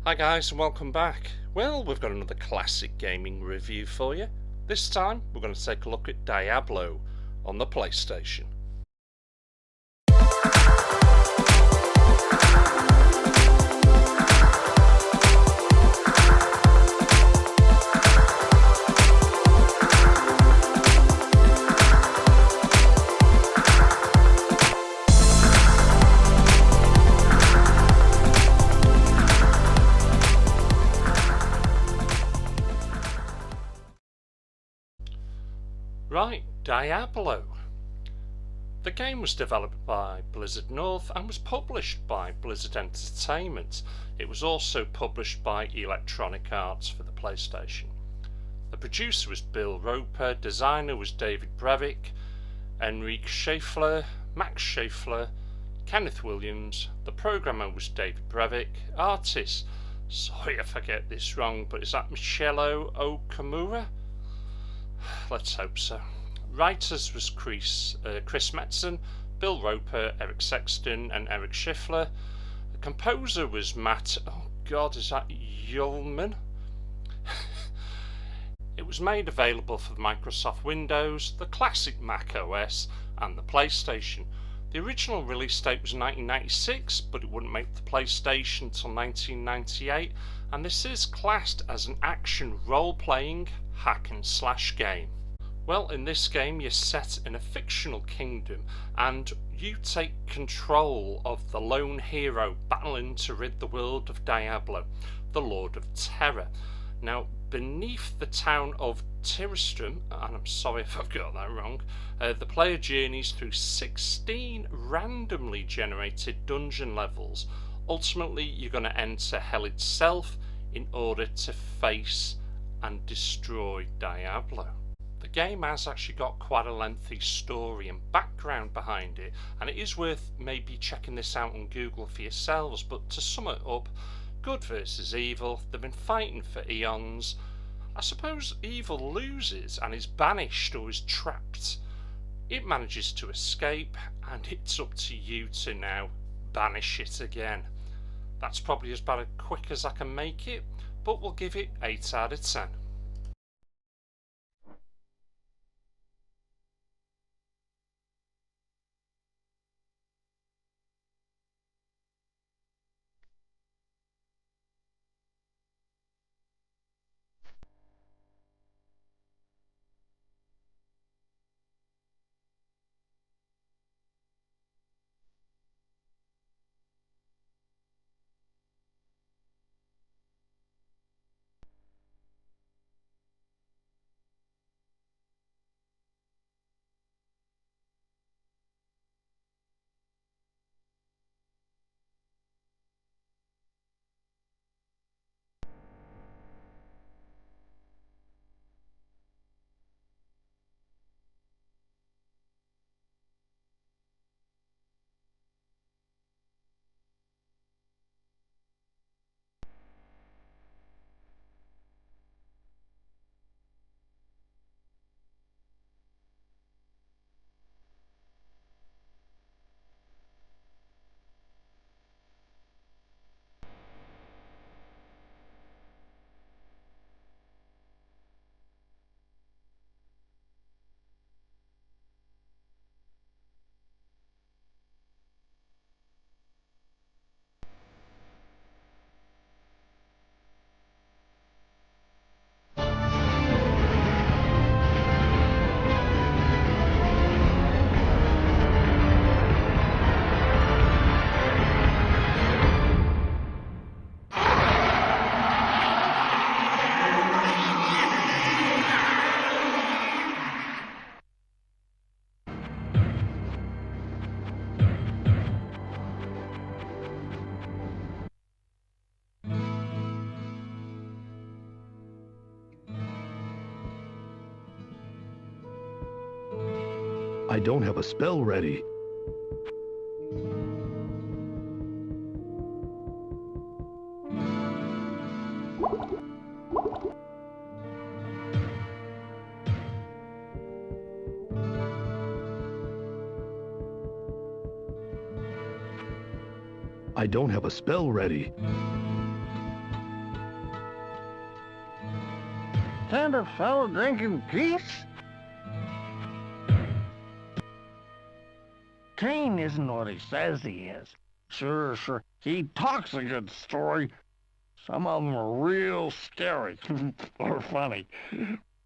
Hi guys and welcome back. Well, we've got another classic gaming review for you. This time we're going to take a look at Diablo on the PlayStation. Right, Diablo. The game was developed by Blizzard North and was published by Blizzard Entertainment. It was also published by Electronic Arts for the PlayStation. The producer was Bill Roper, designer was David Brevik, Enrique Schaeffler, Max Schaeffler, Kenneth Williams, the programmer was David Brevik, artist, sorry if I get this wrong, but is that Michelo Okamura? Let's hope so. Writers was Chris Metzen, Bill Roper, Eric Sexton and Eric Schiffler. The composer was Matt, oh god, is that Yulman? It was made available for the Microsoft Windows, the classic Mac OS and the PlayStation. The original release date was 1996, but it wouldn't make the PlayStation until 1998, and this is classed as an action role-playing hack and slash game. Well, in this game you're set in a fictional kingdom and you take control of the lone hero battling to rid the world of Diablo, the Lord of Terror. Now, beneath the town of Tirstrom, and I'm sorry if I've got that wrong, the player journeys through 16 randomly generated dungeon levels. Ultimately, you're going to enter hell itself in order to face and destroy Diablo. The game has actually got quite a lengthy story and background behind it, and it is worth maybe checking this out on Google for yourselves, but to sum it up, good versus evil, they've been fighting for eons. I suppose evil loses and is banished or is trapped. It manages to escape, and it's up to you to now banish it again. That's probably about as quick as I can make it, but we'll give it 8 out of 10. I don't have a spell ready. I don't have a spell ready. tender fellow drinking peace? Kane isn't what he says he is. Sure, he talks a good story. Some of them are real scary or funny.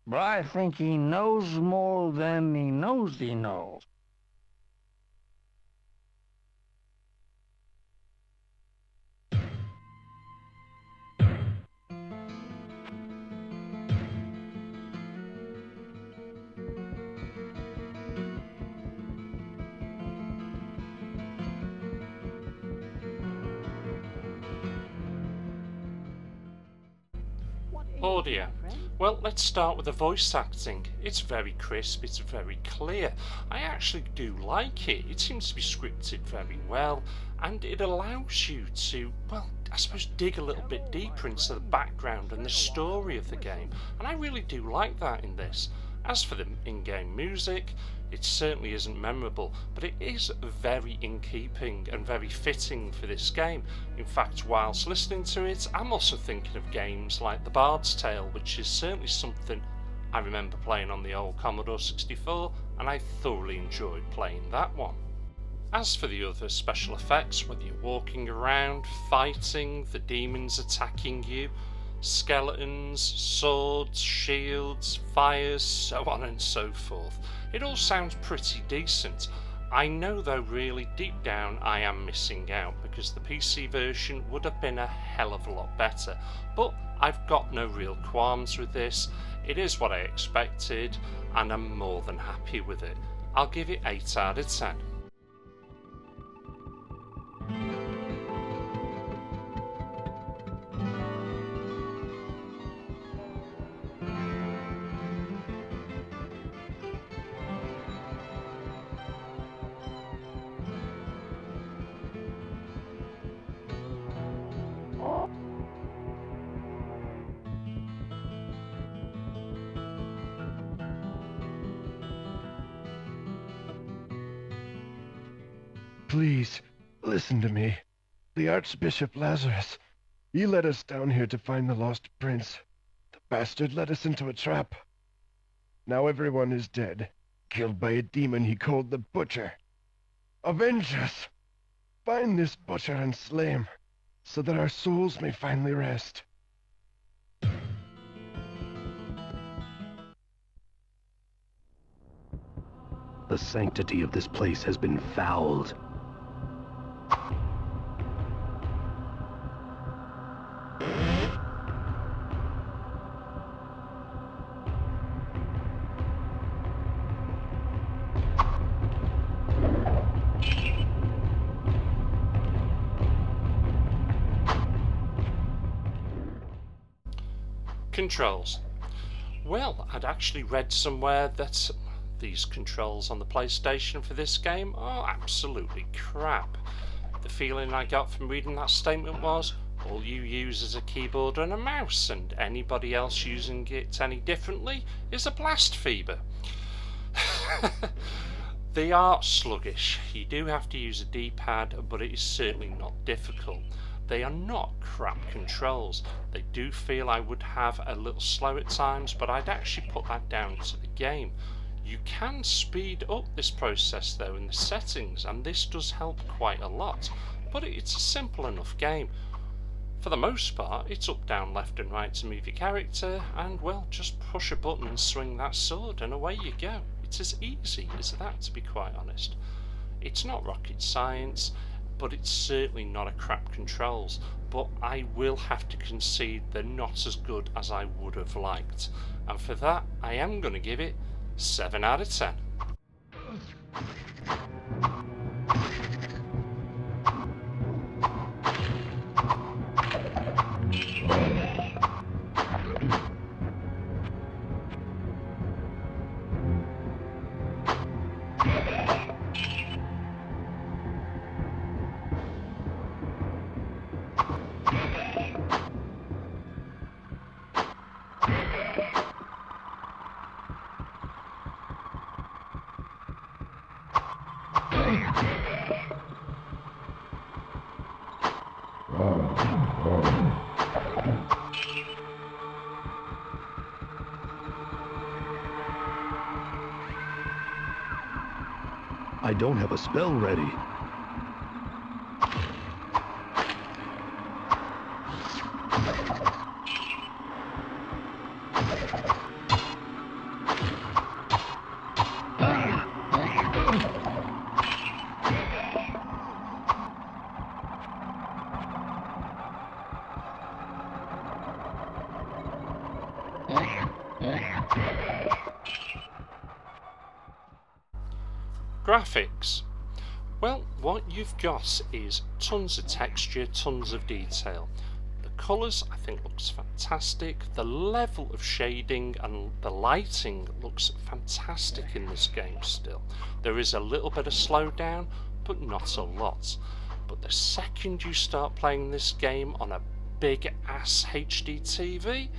But I think he knows more than he knows he knows. Audio. Well, let's start with the voice acting. It's very crisp, it's very clear. I actually do like it. It seems to be scripted very well, and it allows you to, well, I suppose dig a little bit deeper into the background and the story of the game, and I really do like that in this. As for the in-game music, it certainly isn't memorable, but it is very in keeping and very fitting for this game. In fact, whilst listening to it, I'm also thinking of games like The Bard's Tale, which is certainly something I remember playing on the old Commodore 64, and I thoroughly enjoyed playing that one. As for the other special effects, whether you're walking around, fighting, the demons attacking you, skeletons, swords, shields, fires, so on and so forth, it all sounds pretty decent. I know though really deep down I am missing out because the PC version would have been a hell of a lot better, but I've got no real qualms with this. It is what I expected and I'm more than happy with it. I'll give it 8 out of 10. Please, listen to me. The Archbishop Lazarus. He led us down here to find the lost prince. The bastard led us into a trap. Now everyone is dead, killed by a demon he called the Butcher. Avenge us! Find this Butcher and slay him, so that our souls may finally rest. The sanctity of this place has been fouled. Controls. Well, I'd actually read somewhere that these controls on the PlayStation for this game are absolutely crap. The feeling I got from reading that statement was, all you use is a keyboard and a mouse, and anybody else using it any differently is a blast fever. They are sluggish. You do have to use a D-pad, but it is certainly not difficult. They are not crap controls. They do feel I would have a little slow at times, but I'd actually put that down to the game. You can speed up this process though in the settings, and this does help quite a lot, but it's a simple enough game. For the most part, it's up, down, left and right to move your character, and well, just push a button and swing that sword and away you go. It's as easy as that, to be quite honest. It's not rocket science, but it's certainly not a crap controls, but I will have to concede they're not as good as I would have liked, and for that I am going to give it 7 out of 10. I don't have a spell ready. Graphics. Well, what you've got is tons of texture, tons of detail. The colours I think looks fantastic. The level of shading and the lighting looks fantastic in this game still. There is a little bit of slowdown, but not a lot. But the second you start playing this game on a big ass HD TV,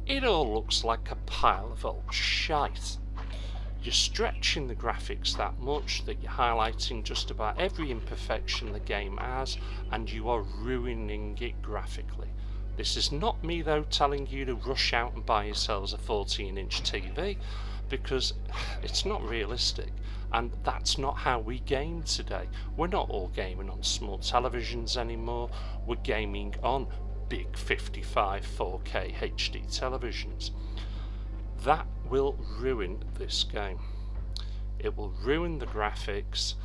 it all looks like a pile of old shite. You're stretching the graphics that much that you're highlighting just about every imperfection the game has, and you are ruining it graphically. This is not me though telling you to rush out and buy yourselves a 14-inch TV, because it's not realistic, and that's not how we game today. We're not all gaming on small televisions anymore, we're gaming on big 55 4K HD televisions. That will ruin this game. It will ruin the graphics,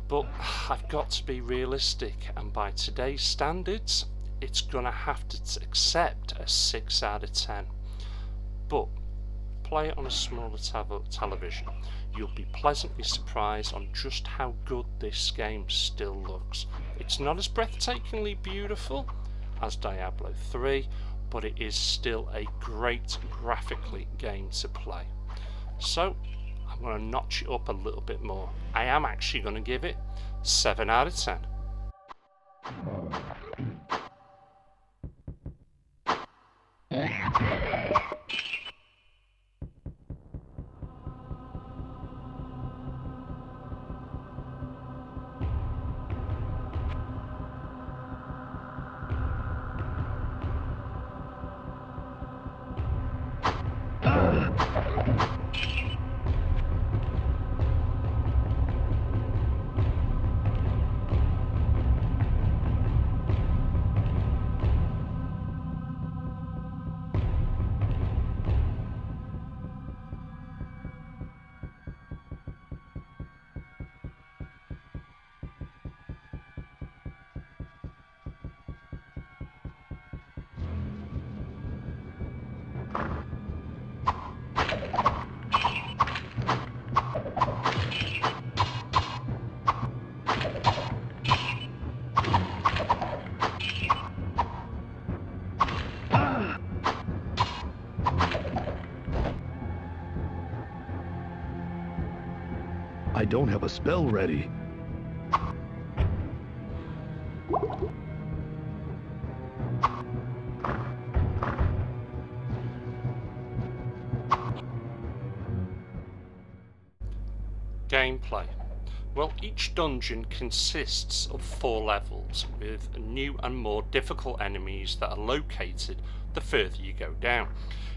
but I've got to be realistic, and by today's standards it's gonna have to accept a 6 out of 10. But play it on a smaller television. You'll be pleasantly surprised on just how good this game still looks. It's not as breathtakingly beautiful as Diablo 3, but it is still a great graphically game to play. So I'm going to notch it up a little bit more. I am actually going to give it 7 out of 10. I don't have a spell ready. Gameplay. Well, each dungeon consists of 4 levels with new and more difficult enemies that are located the further you go down.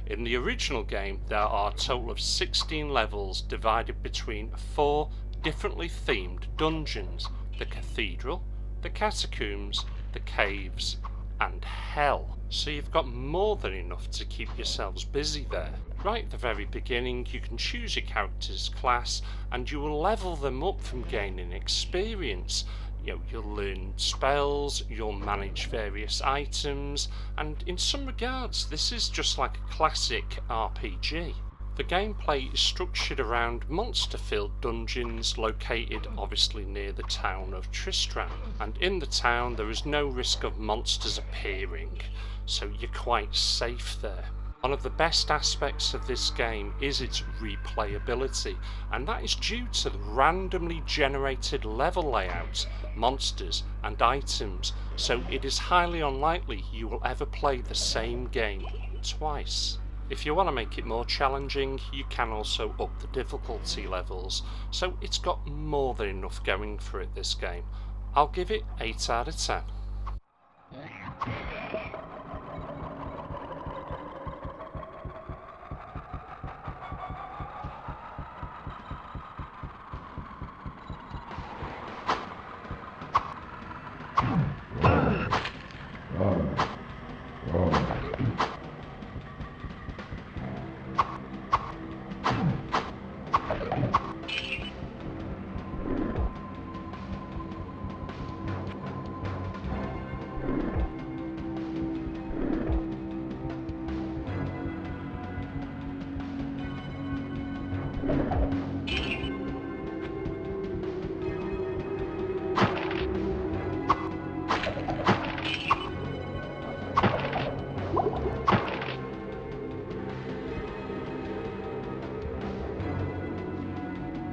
In the original game there are a total of 16 levels divided between 4 differently themed dungeons: the cathedral, the catacombs, the caves and hell. So you've got more than enough to keep yourselves busy there. Right at the very beginning you can choose your character's class and you will level them up from gaining experience. You'll learn spells, you'll manage various items, and in some regards this is just like a classic RPG. The gameplay is structured around monster-filled dungeons located obviously near the town of Tristram, and in the town there is no risk of monsters appearing, so you're quite safe there. One of the best aspects of this game is its replayability, and that is due to the randomly generated level layout, monsters and items, so it is highly unlikely you will ever play the same game twice. If you want to make it more challenging, you can also up the difficulty levels, so it's got more than enough going for it, this game. I'll give it 8 out of 10.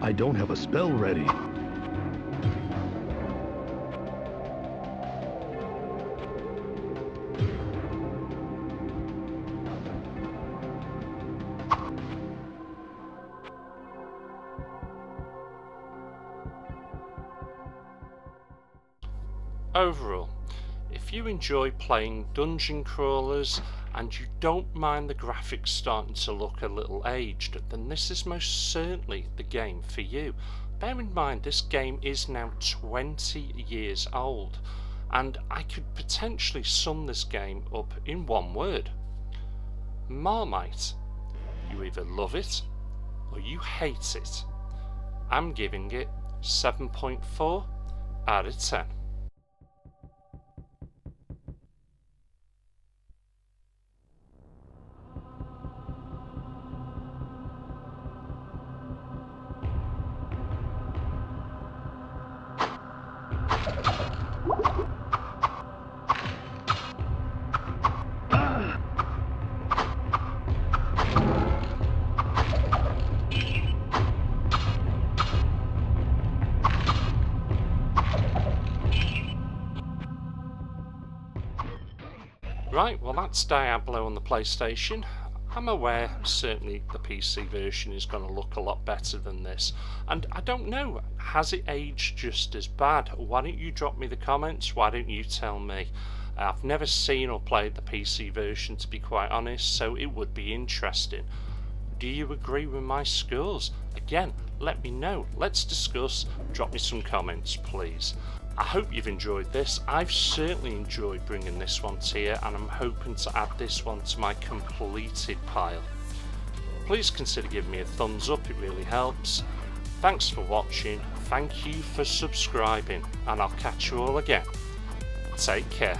I don't have a spell ready. Overall, if you enjoy playing dungeon crawlers and you don't mind the graphics starting to look a little aged, then this is most certainly the game for you. Bear in mind this game is now 20 years old, and I could potentially sum this game up in one word: Marmite. You either love it or you hate it. I'm giving it 7.4 out of 10. Right, well that's Diablo on the PlayStation. I'm aware certainly the PC version is going to look a lot better than this, and I don't know, has it aged just as bad? Why don't you drop me the comments, why don't you tell me? I've never seen or played the PC version, to be quite honest, so it would be interesting. Do you agree with my scores? Again, let me know, let's discuss, drop me some comments please. I hope you've enjoyed this. I've certainly enjoyed bringing this one to you, and I'm hoping to add this one to my completed pile. Please consider giving me a thumbs up, it really helps. Thanks for watching, thank you for subscribing, and I'll catch you all again. Take care.